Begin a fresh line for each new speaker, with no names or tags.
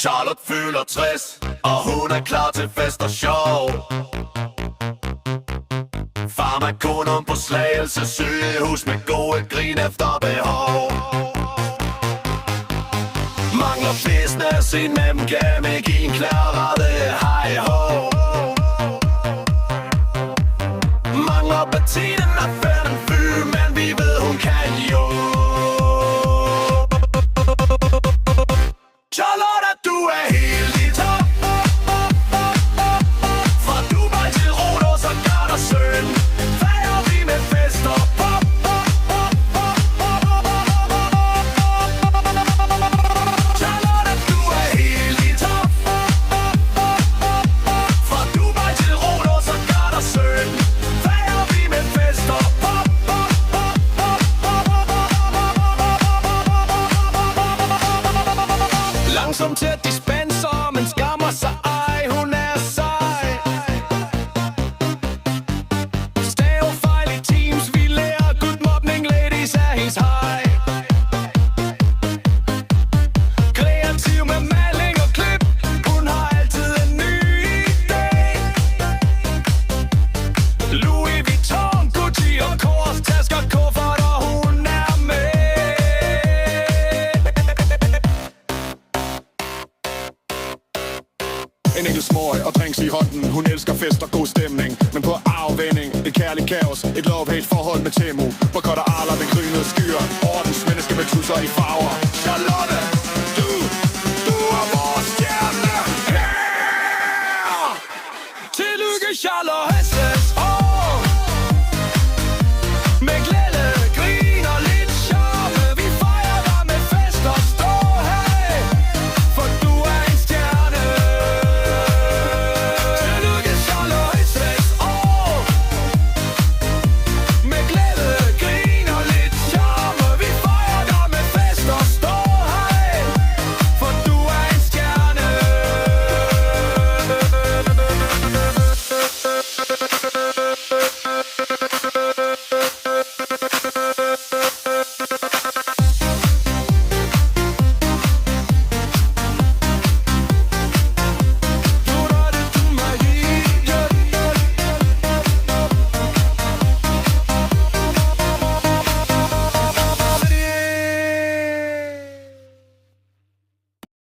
Charlotte fylder 60, og hun er klar til fest og sjov. Farmakonum på Slagelse sygehus med gode grin efter behov. Mangler business i Nemgamik, en klærrette hej ho. Mangler Bettinen at fælde en fyr, men vi ved hun kan jo. Charlotte, du er helt i top. Fra Dubai til Rhodos og Gardasøen fejrer vi med fest og pop. Charlotte, du er helt i top. Fra Dubai til Rhodos og Gardasøen fejrer vi med fest og pop. Langsomt til dispenser, men skammer sig ej, hun er sej. Stavefejl i teams, vi lærer good morning ladies er hendes hej. Kreativ med maling og klip, hun har altid en ny idé. Louis Vuitton, Gucci og Kors, tasker, kufferter, hun er med.
En enkelt smøg og drinks i hånden. Hun elsker fest og god stemning, men på afvending et kærligt kaos, et love-hate forhold med Temu. Hvor godt er Arla, den grynede skyer, ordensmenneske med tusser i farver.
Charlotte,